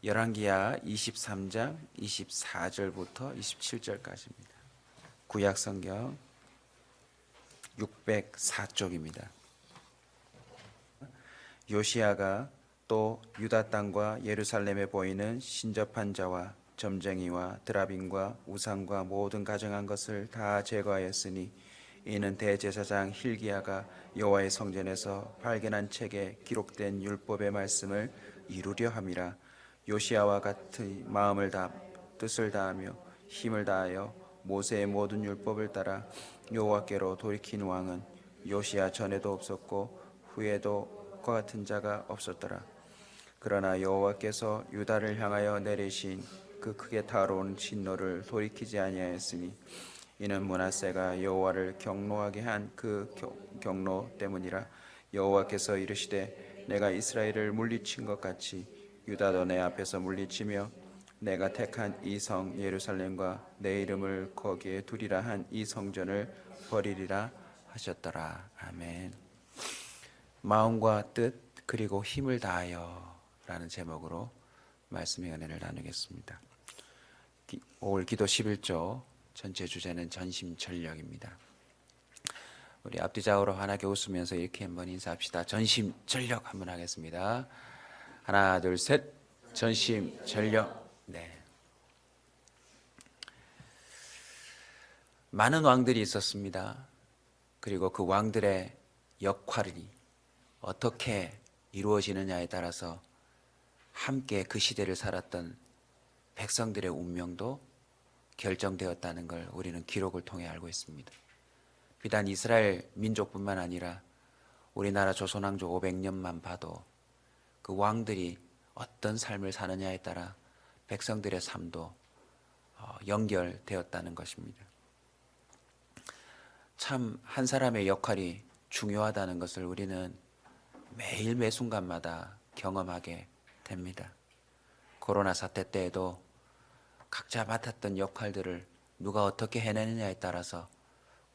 열왕기하 23장 24절부터 27절까지입니다. 구약 성경 604쪽입니다. 요시야가 또 유다 땅과 예루살렘에 보이는 신접한 자와 점쟁이와 드라빔과 우상과 모든 가증한 것을 다 제거하였으니 이는 대제사장 힐기야가 여호와의 성전에서 발견한 책에 기록된 율법의 말씀을 이루려 함이라. 요시야와 같이 마음을 다 뜻을 다하며 힘을 다하여 모세의 모든 율법을 따라 여호와께로 돌이킨 왕은 요시야 전에도 없었고 후에도 그와 같은 자가 없었더라. 그러나 여호와께서 유다를 향하여 내리신 그 크게 타오르는 진노를 돌이키지 아니하였으니 이는 므낫세가 여호와를 경노하게 한 그 경노 때문이라. 여호와께서 이르시되 내가 이스라엘을 물리친 것 같이 유다도 내 앞에서 물리치며 내가 택한 이 성 예루살렘과 내 이름을 거기에 두리라 한 이 성전을 버리리라 하셨더라. 아멘. 마음과 뜻 그리고 힘을 다하여 라는 제목으로 말씀의 은혜를 나누겠습니다. 5월 기도 11조 전체 주제는 전심전력입니다. 우리 앞뒤좌우로 환하게 웃으면서 이렇게 한번 인사합시다. 전심전력 한번 하겠습니다. 하나 둘 셋. 전심전력. 네. 많은 왕들이 있었습니다. 그리고 그 왕들의 역할이 어떻게 이루어지느냐에 따라서 함께 그 시대를 살았던 백성들의 운명도 결정되었다는 걸 우리는 기록을 통해 알고 있습니다. 비단 이스라엘 민족뿐만 아니라 우리나라 조선왕조 500년만 봐도 그 왕들이 어떤 삶을 사느냐에 따라 백성들의 삶도 연결되었다는 것입니다. 참 한 사람의 역할이 중요하다는 것을 우리는 매일 매 순간마다 경험하게 됩니다. 코로나 사태 때에도 각자 맡았던 역할들을 누가 어떻게 해내느냐에 따라서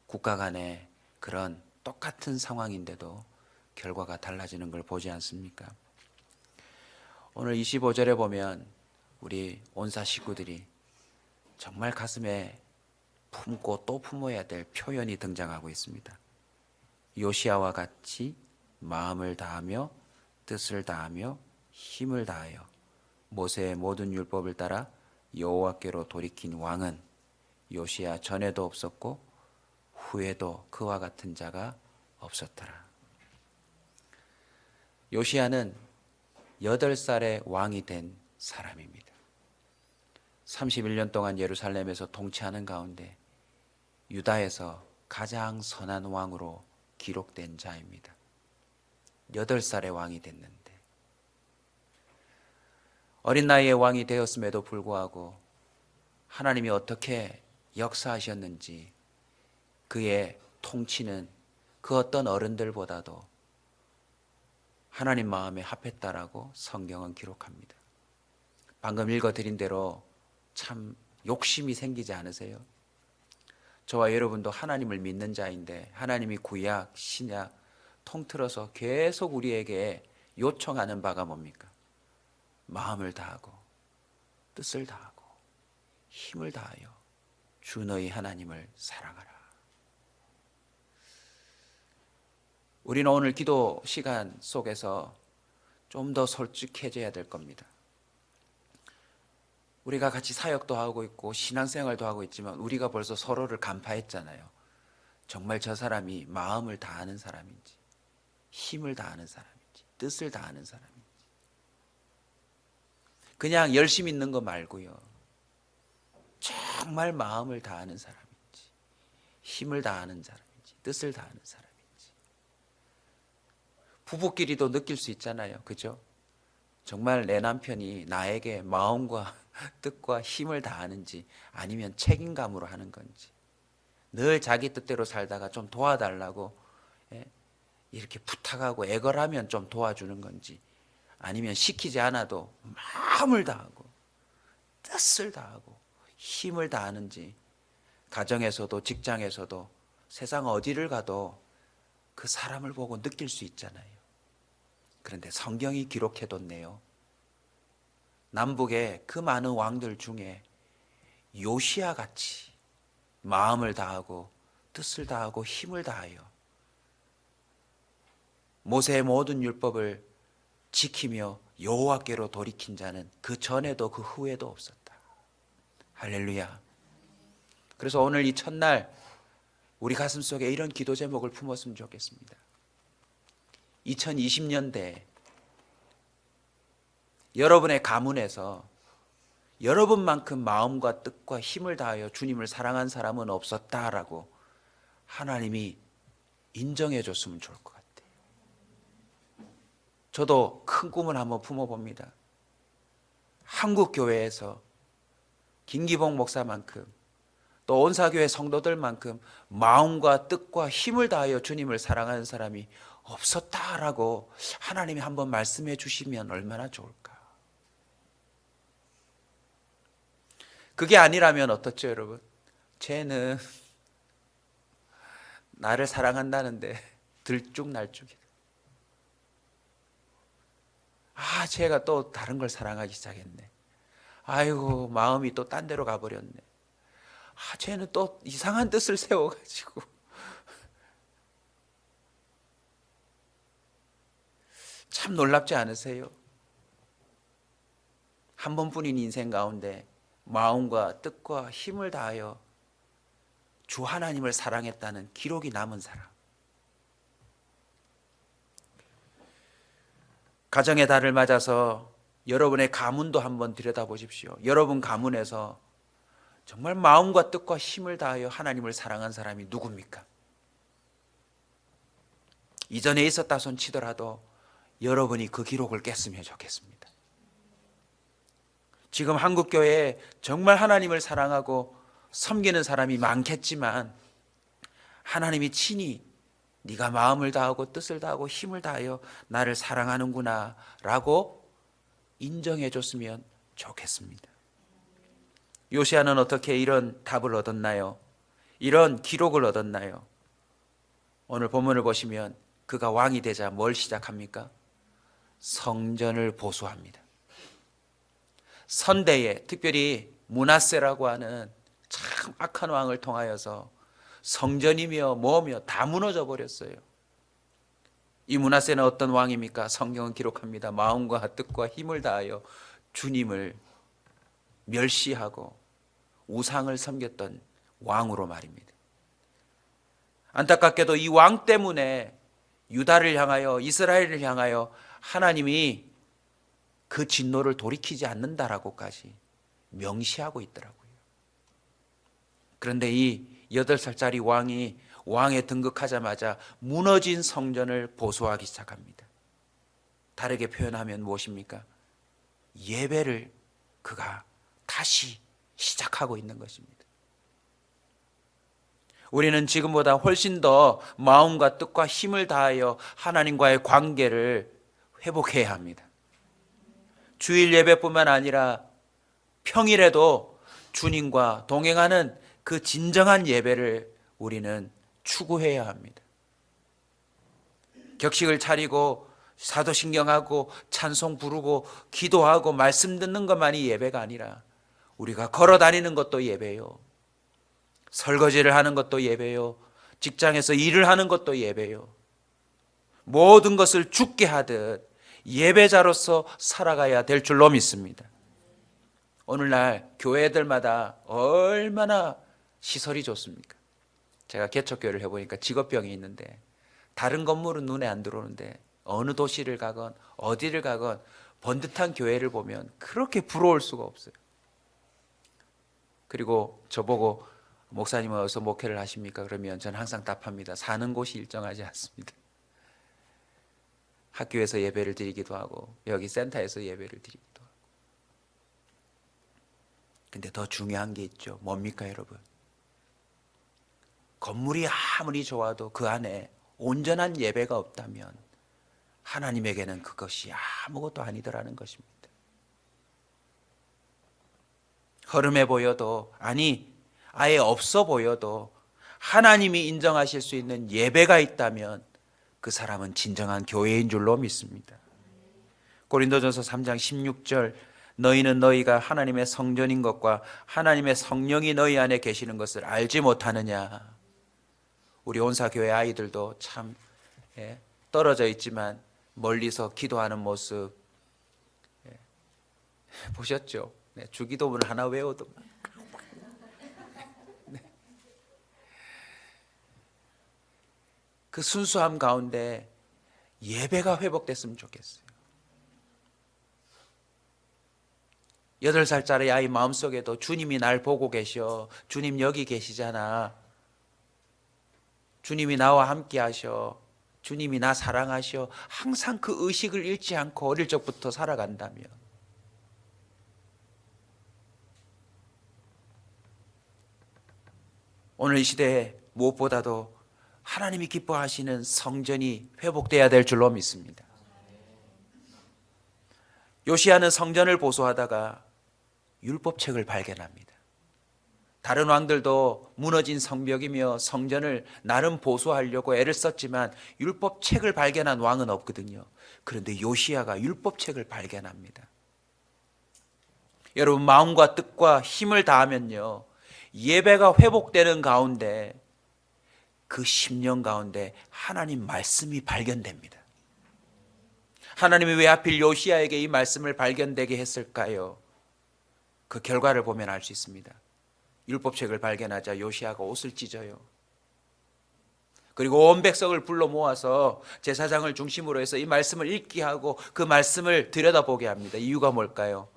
국가 간의 그런 똑같은 상황인데도 결과가 달라지는 걸 보지 않습니까? 오늘 25절에 보면 우리 온사 식구들이 정말 가슴에 품고 또 품어야 될 표현이 등장하고 있습니다. 요시야와 같이 마음을 다하며 뜻을 다하며 힘을 다하여 모세의 모든 율법을 따라 여호와께로 돌이킨 왕은 요시야 전에도 없었고 후에도 그와 같은 자가 없었더라. 요시야는 8살의 왕이 된 사람입니다. 31년 동안 예루살렘에서 통치하는 가운데 유다에서 가장 선한 왕으로 기록된 자입니다. 8살의 왕이 됐는데 어린 나이에 왕이 되었음에도 불구하고 하나님이 어떻게 역사하셨는지 그의 통치는 그 어떤 어른들보다도 하나님 마음에 합했다라고 성경은 기록합니다. 방금 읽어드린 대로 참 욕심이 생기지 않으세요? 저와 여러분도 하나님을 믿는 자인데 하나님이 구약, 신약 통틀어서 계속 우리에게 요청하는 바가 뭡니까? 마음을 다하고 뜻을 다하고 힘을 다하여 주 너희 하나님을 사랑하라. 우리는 오늘 기도 시간 속에서 좀 더 솔직해져야 될 겁니다. 우리가 같이 사역도 하고 있고 신앙생활도 하고 있지만 우리가 벌써 서로를 간파했잖아요. 정말 저 사람이 마음을 다하는 사람인지 힘을 다하는 사람인지 뜻을 다하는 사람인지 그냥 열심히 있는 거 말고요. 정말 마음을 다하는 사람인지 힘을 다하는 사람인지 뜻을 다하는 사람인지 부부끼리도 느낄 수 있잖아요. 그죠? 정말 내 남편이 나에게 마음과 뜻과 힘을 다하는지 아니면 책임감으로 하는 건지 늘 자기 뜻대로 살다가 좀 도와달라고 이렇게 부탁하고 애걸하면 좀 도와주는 건지 아니면 시키지 않아도 마음을 다하고 뜻을 다하고 힘을 다하는지 가정에서도 직장에서도 세상 어디를 가도 그 사람을 보고 느낄 수 있잖아요. 그런데 성경이 기록해뒀네요. 남북의 그 많은 왕들 중에 요시야 같이 마음을 다하고 뜻을 다하고 힘을 다하여 모세의 모든 율법을 지키며 여호와께로 돌이킨 자는 그 전에도 그 후에도 없었다. 할렐루야. 그래서 오늘 이 첫날 우리 가슴 속에 이런 기도 제목을 품었으면 좋겠습니다. 2020년대 여러분의 가문에서 여러분만큼 마음과 뜻과 힘을 다하여 주님을 사랑한 사람은 없었다라고 하나님이 인정해 줬으면 좋을 것 같아요. 저도 큰 꿈을 한번 품어봅니다. 한국교회에서 김기봉 목사만큼 또 온사교회 성도들만큼 마음과 뜻과 힘을 다하여 주님을 사랑하는 사람이 없었다라고 하나님이 한번 말씀해 주시면 얼마나 좋을까. 그게 아니라면 어떻죠, 여러분? 쟤는 나를 사랑한다는데 들쭉날쭉이다. 쟤가 또 다른 걸 사랑하기 시작했네. 아이고, 마음이 또 딴 데로 가버렸네. 쟤는 또 이상한 뜻을 세워가지고. 참 놀랍지 않으세요? 한 번뿐인 인생 가운데 마음과 뜻과 힘을 다하여 주 하나님을 사랑했다는 기록이 남은 사람. 가정의 달을 맞아서 여러분의 가문도 한번 들여다보십시오. 여러분 가문에서 정말 마음과 뜻과 힘을 다하여 하나님을 사랑한 사람이 누굽니까? 이전에 있었다 손 치더라도 여러분이 그 기록을 깼으면 좋겠습니다. 지금 한국교회에 정말 하나님을 사랑하고 섬기는 사람이 많겠지만 하나님이 친히 네가 마음을 다하고 뜻을 다하고 힘을 다하여 나를 사랑하는구나 라고 인정해 줬으면 좋겠습니다. 요시야는 어떻게 이런 답을 얻었나요? 이런 기록을 얻었나요? 오늘 본문을 보시면 그가 왕이 되자 뭘 시작합니까? 성전을 보수합니다. 선대에 특별히 므낫세라고 하는 참 악한 왕을 통하여서 성전이며 뭐며 다 무너져 버렸어요. 이 므낫세는 어떤 왕입니까? 성경은 기록합니다. 마음과 뜻과 힘을 다하여 주님을 멸시하고 우상을 섬겼던 왕으로 말입니다. 안타깝게도 이 왕 때문에 유다를 향하여 이스라엘을 향하여 하나님이 그 진노를 돌이키지 않는다라고까지 명시하고 있더라고요. 그런데 이 8살짜리 왕이 왕에 등극하자마자 무너진 성전을 보수하기 시작합니다. 다르게 표현하면 무엇입니까? 예배를 그가 다시 시작하고 있는 것입니다. 우리는 지금보다 훨씬 더 마음과 뜻과 힘을 다하여 하나님과의 관계를 회복해야 합니다. 주일 예배뿐만 아니라 평일에도 주님과 동행하는 그 진정한 예배를 우리는 추구해야 합니다. 격식을 차리고 사도신경하고 찬송 부르고 기도하고 말씀 듣는 것만이 예배가 아니라 우리가 걸어 다니는 것도 예배요, 설거지를 하는 것도 예배요, 직장에서 일을 하는 것도 예배요, 모든 것을 죽게 하듯 예배자로서 살아가야 될 줄로 믿습니다. 오늘날 교회들마다 얼마나 시설이 좋습니까? 제가 개척교회를 해보니까 직업병이 있는데 다른 건물은 눈에 안 들어오는데 어느 도시를 가건 어디를 가건 번듯한 교회를 보면 그렇게 부러울 수가 없어요. 그리고 저보고 목사님은 어디서 목회를 하십니까? 그러면 저는 항상 답합니다. 사는 곳이 일정하지 않습니다. 학교에서 예배를 드리기도 하고 여기 센터에서 예배를 드리기도 하고. 근데 더 중요한 게 있죠. 뭡니까 여러분? 건물이 아무리 좋아도 그 안에 온전한 예배가 없다면 하나님에게는 그것이 아무것도 아니더라는 것입니다. 허름해 보여도, 아니 아예 없어 보여도 하나님이 인정하실 수 있는 예배가 있다면 그 사람은 진정한 교회인 줄로 믿습니다. 고린도전서 3장 16절, 너희는 너희가 하나님의 성전인 것과 하나님의 성령이 너희 안에 계시는 것을 알지 못하느냐. 우리 온사교회 아이들도 참 떨어져 있지만 멀리서 기도하는 모습 보셨죠? 주기도문 하나 외워도 그 순수함 가운데 예배가 회복됐으면 좋겠어요. 8살짜리 아이 마음속에도 주님이 날 보고 계셔. 주님 여기 계시잖아. 주님이 나와 함께 하셔. 주님이 나 사랑하셔. 항상 그 의식을 잃지 않고 어릴 적부터 살아간다면 오늘 이 시대에 무엇보다도 하나님이 기뻐하시는 성전이 회복돼야 될 줄로 믿습니다. 요시야는 성전을 보수하다가 율법책을 발견합니다. 다른 왕들도 무너진 성벽이며 성전을 나름 보수하려고 애를 썼지만 율법책을 발견한 왕은 없거든요. 그런데 요시야가 율법책을 발견합니다. 여러분, 마음과 뜻과 힘을 다하면요, 예배가 회복되는 가운데 그 10년 가운데 하나님 말씀이 발견됩니다. 하나님이 왜 하필 요시야에게 이 말씀을 발견되게 했을까요? 그 결과를 보면 알 수 있습니다. 율법책을 발견하자 요시야가 옷을 찢어요. 그리고 온 백성을 불러 모아서 제사장을 중심으로 해서 이 말씀을 읽게 하고 그 말씀을 들여다보게 합니다. 이유가 뭘까요?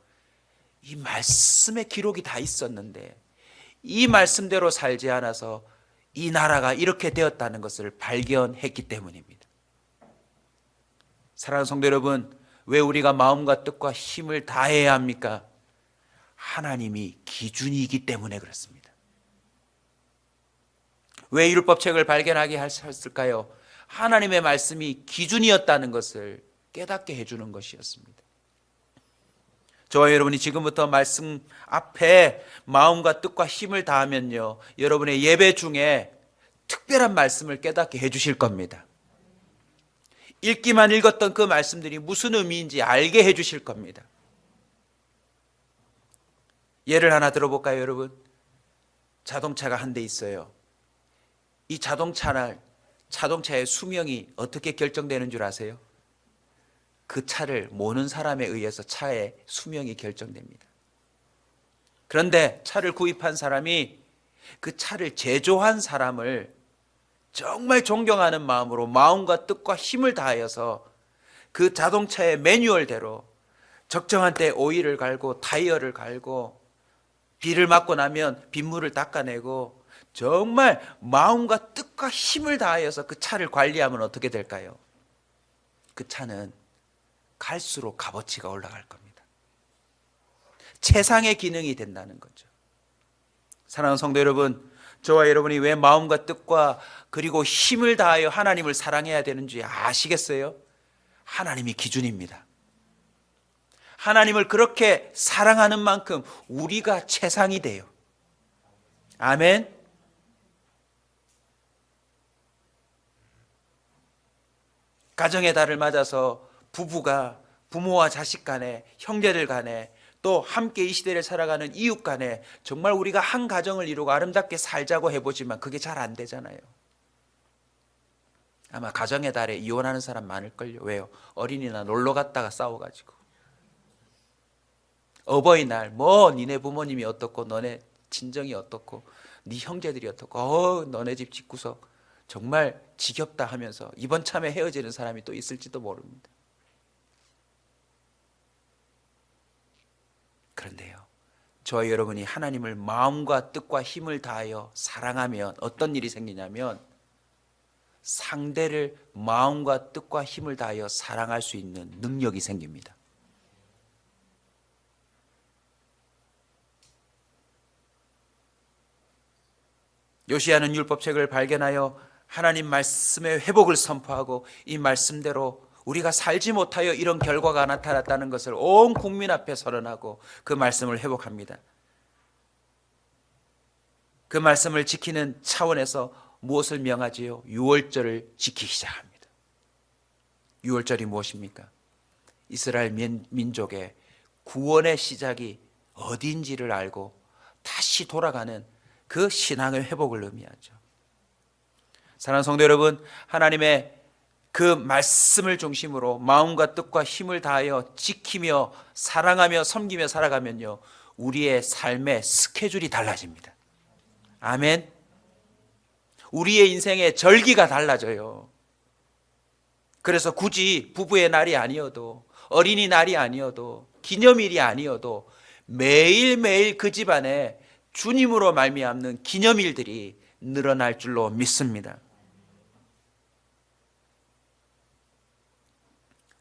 이 말씀의 기록이 다 있었는데 이 말씀대로 살지 않아서 이 나라가 이렇게 되었다는 것을 발견했기 때문입니다. 사랑하는 성도 여러분, 왜 우리가 마음과 뜻과 힘을 다해야 합니까? 하나님이 기준이기 때문에 그렇습니다. 왜 율법책을 발견하게 하셨을까요? 하나님의 말씀이 기준이었다는 것을 깨닫게 해주는 것이었습니다. 저와 여러분이 지금부터 말씀 앞에 마음과 뜻과 힘을 다하면요, 여러분의 예배 중에 특별한 말씀을 깨닫게 해주실 겁니다. 읽기만 읽었던 그 말씀들이 무슨 의미인지 알게 해주실 겁니다. 예를 하나 들어볼까요, 여러분? 자동차가 한 대 있어요. 이 자동차의 수명이 어떻게 결정되는 줄 아세요? 그 차를 모는 사람에 의해서 차의 수명이 결정됩니다. 그런데 차를 구입한 사람이 그 차를 제조한 사람을 정말 존경하는 마음으로 마음과 뜻과 힘을 다하여서 그 자동차의 매뉴얼대로 적정한 때 오일을 갈고 타이어를 갈고 비를 맞고 나면 빗물을 닦아내고 정말 마음과 뜻과 힘을 다하여서 그 차를 관리하면 어떻게 될까요? 그 차는 갈수록 값어치가 올라갈 겁니다. 최상의 기능이 된다는 거죠. 사랑하는 성도 여러분, 저와 여러분이 왜 마음과 뜻과 그리고 힘을 다하여 하나님을 사랑해야 되는지 아시겠어요? 하나님이 기준입니다. 하나님을 그렇게 사랑하는 만큼 우리가 최상이 돼요. 아멘. 가정의 달을 맞아서 부부가 부모와 자식 간에, 형제들 간에, 또 함께 이 시대를 살아가는 이웃 간에 정말 우리가 한 가정을 이루고 아름답게 살자고 해보지만 그게 잘 안 되잖아요. 아마 가정의 달에 이혼하는 사람 많을걸요. 왜요? 어린이날 놀러 갔다가 싸워가지고. 어버이날 니네 부모님이 어떻고 너네 친정이 어떻고 네 형제들이 어떻고 너네 집 집구석 정말 지겹다 하면서 이번 참에 헤어지는 사람이 또 있을지도 모릅니다. 그런데요, 저와 여러분이 하나님을 마음과 뜻과 힘을 다하여 사랑하면 어떤 일이 생기냐면 상대를 마음과 뜻과 힘을 다하여 사랑할 수 있는 능력이 생깁니다. 요시야는 율법책을 발견하여 하나님 말씀의 회복을 선포하고 이 말씀대로 우리가 살지 못하여 이런 결과가 나타났다는 것을 온 국민 앞에 선언하고 그 말씀을 회복합니다. 그 말씀을 지키는 차원에서 무엇을 명하지요? 유월절을 지키기 시작합니다. 유월절이 무엇입니까? 이스라엘 민족의 구원의 시작이 어디인지를 알고 다시 돌아가는 그 신앙의 회복을 의미하죠. 사랑하는 성도 여러분, 하나님의 그 말씀을 중심으로 마음과 뜻과 힘을 다하여 지키며 사랑하며 섬기며 살아가면요, 우리의 삶의 스케줄이 달라집니다. 아멘. 우리의 인생의 절기가 달라져요. 그래서 굳이 부부의 날이 아니어도, 어린이날이 아니어도, 기념일이 아니어도 매일매일 그 집안에 주님으로 말미암는 기념일들이 늘어날 줄로 믿습니다.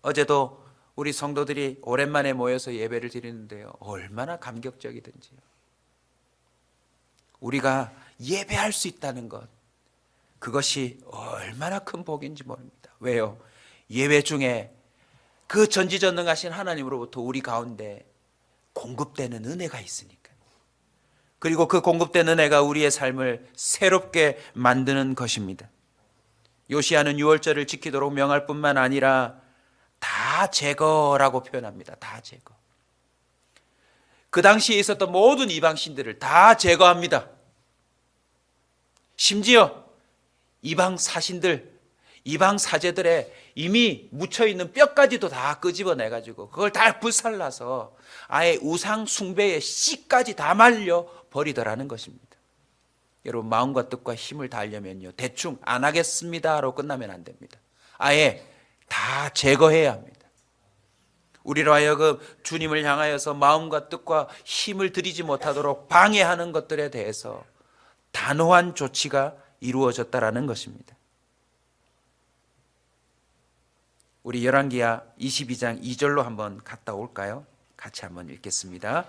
어제도 우리 성도들이 오랜만에 모여서 예배를 드리는데요, 얼마나 감격적이든지요. 우리가 예배할 수 있다는 것, 그것이 얼마나 큰 복인지 모릅니다. 왜요? 예배 중에 그 전지전능하신 하나님으로부터 우리 가운데 공급되는 은혜가 있으니까. 그리고 그 공급된 은혜가 우리의 삶을 새롭게 만드는 것입니다. 요시야는 유월절을 지키도록 명할 뿐만 아니라 다 제거라고 표현합니다. 다 제거. 그 당시에 있었던 모든 이방신들을 다 제거합니다. 심지어 이방 사신들, 이방 사제들의 이미 묻혀있는 뼈까지도 다 끄집어내가지고 그걸 다 불살라서 아예 우상 숭배의 씨까지 다 말려 버리더라는 것입니다. 여러분, 마음과 뜻과 힘을 다하려면요, 대충 안 하겠습니다로 끝나면 안 됩니다. 아예 다 제거해야 합니다. 우리로 하여금 주님을 향하여서 마음과 뜻과 힘을 들이지 못하도록 방해하는 것들에 대해서 단호한 조치가 이루어졌다라는 것입니다. 우리 열왕기하 22장 2절로 한번 갔다 올까요? 같이 한번 읽겠습니다.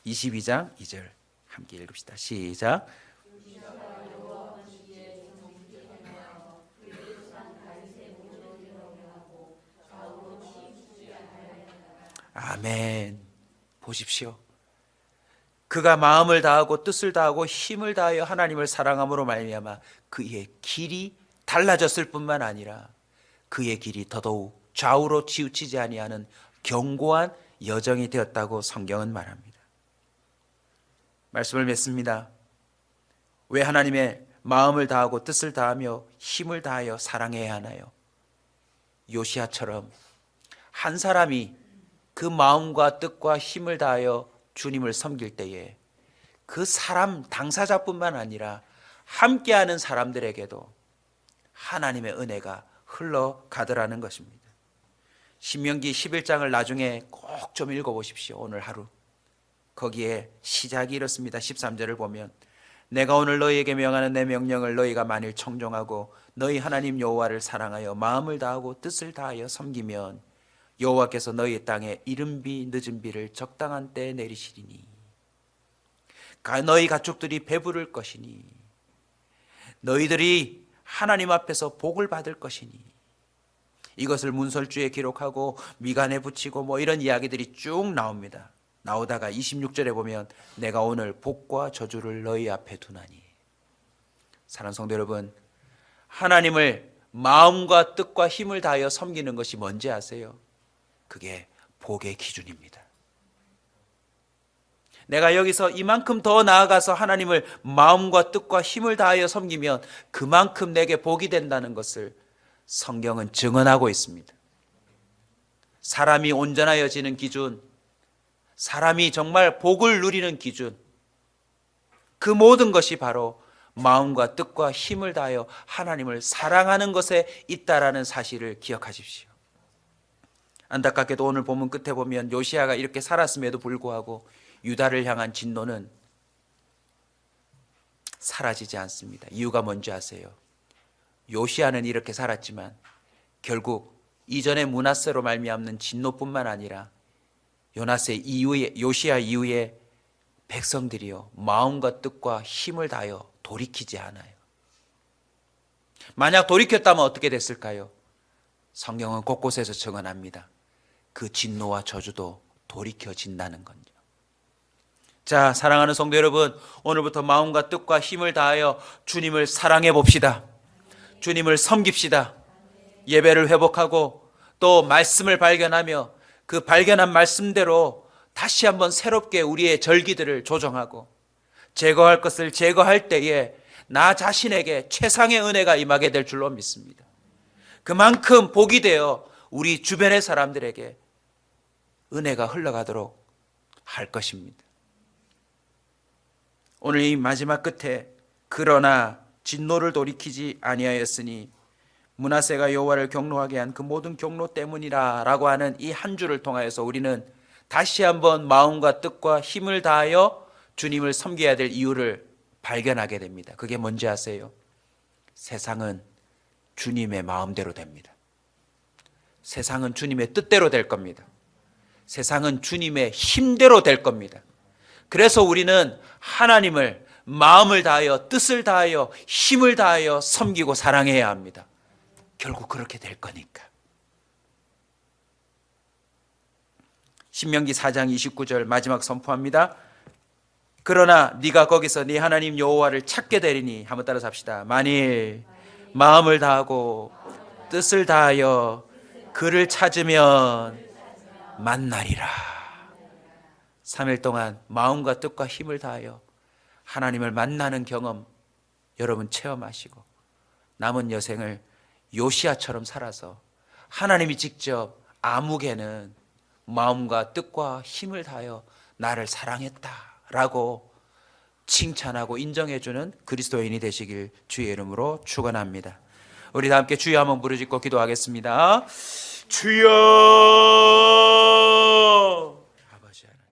22장 2절 함께 읽읍시다. 시작. 아멘. 보십시오. 그가 마음을 다하고 뜻을 다하고 힘을 다하여 하나님을 사랑함으로 말미암아 그의 길이 달라졌을 뿐만 아니라 그의 길이 더더욱 좌우로 치우치지 아니하는 견고한 여정이 되었다고 성경은 말합니다. 말씀을 맺습니다. 왜 하나님의 마음을 다하고 뜻을 다하며 힘을 다하여 사랑해야 하나요? 요시야처럼 한 사람이 그 마음과 뜻과 힘을 다하여 주님을 섬길 때에 그 사람 당사자뿐만 아니라 함께하는 사람들에게도 하나님의 은혜가 흘러가더라는 것입니다. 신명기 11장을 나중에 꼭 좀 읽어보십시오. 오늘 하루. 거기에 시작이 이렇습니다. 13절을 보면 내가 오늘 너희에게 명하는 내 명령을 너희가 만일 청종하고 너희 하나님 여호와를 사랑하여 마음을 다하고 뜻을 다하여 섬기면 여호와께서 너희 땅에 이른 비 늦은 비를 적당한 때에 내리시리니 너희 가축들이 배부를 것이니 너희들이 하나님 앞에서 복을 받을 것이니 이것을 문설주에 기록하고 미간에 붙이고 이런 이야기들이 쭉 나옵니다. 나오다가 26절에 보면 내가 오늘 복과 저주를 너희 앞에 두나니. 사랑하는 성도 여러분, 하나님을 마음과 뜻과 힘을 다하여 섬기는 것이 뭔지 아세요? 그게 복의 기준입니다. 내가 여기서 이만큼 더 나아가서 하나님을 마음과 뜻과 힘을 다하여 섬기면 그만큼 내게 복이 된다는 것을 성경은 증언하고 있습니다. 사람이 온전하여지는 기준, 사람이 정말 복을 누리는 기준, 그 모든 것이 바로 마음과 뜻과 힘을 다하여 하나님을 사랑하는 것에 있다라는 사실을 기억하십시오. 안타깝게도 오늘 본문 끝에 보면 요시야가 이렇게 살았음에도 불구하고 유다를 향한 진노는 사라지지 않습니다. 이유가 뭔지 아세요? 요시야는 이렇게 살았지만 결국 이전의 므낫세로 말미암는 진노뿐만 아니라 요시야 이후에 백성들이요 마음과 뜻과 힘을 다하여 돌이키지 않아요. 만약 돌이켰다면 어떻게 됐을까요? 성경은 곳곳에서 증언합니다. 그 진노와 저주도 돌이켜진다는 건요. 자, 사랑하는 성도 여러분, 오늘부터 마음과 뜻과 힘을 다하여 주님을 사랑해 봅시다. 주님을 섬깁시다. 예배를 회복하고 또 말씀을 발견하며 그 발견한 말씀대로 다시 한번 새롭게 우리의 절기들을 조정하고 제거할 것을 제거할 때에 나 자신에게 최상의 은혜가 임하게 될 줄로 믿습니다. 그만큼 복이 되어 우리 주변의 사람들에게 은혜가 흘러가도록 할 것입니다. 오늘 이 마지막 끝에 그러나 진노를 돌이키지 아니하였으니 므낫세가 여호와를 경노하게 한 그 모든 경노 때문이라 라고 하는 이 한 줄을 통하여서 우리는 다시 한번 마음과 뜻과 힘을 다하여 주님을 섬겨야 될 이유를 발견하게 됩니다. 그게 뭔지 아세요? 세상은 주님의 마음대로 됩니다. 세상은 주님의 뜻대로 될 겁니다. 세상은 주님의 힘대로 될 겁니다. 그래서 우리는 하나님을 마음을 다하여 뜻을 다하여 힘을 다하여 섬기고 사랑해야 합니다. 결국 그렇게 될 거니까. 신명기 4장 29절 마지막 선포합니다. 그러나 네가 거기서 네 하나님 여호와를 찾게 되리니, 한번 따라서 합시다. 만일 마음을 다하고 뜻을 다하여 그를 찾으면 만나리라. 3일 동안 마음과 뜻과 힘을 다하여 하나님을 만나는 경험 여러분 체험하시고 남은 여생을 요시야처럼 살아서 하나님이 직접 아무개는 마음과 뜻과 힘을 다하여 나를 사랑했다라고 칭찬하고 인정해주는 그리스도인이 되시길 주의 이름으로 축원합니다. 우리 다 함께 주여 한번 부르짖고 기도하겠습니다. 주여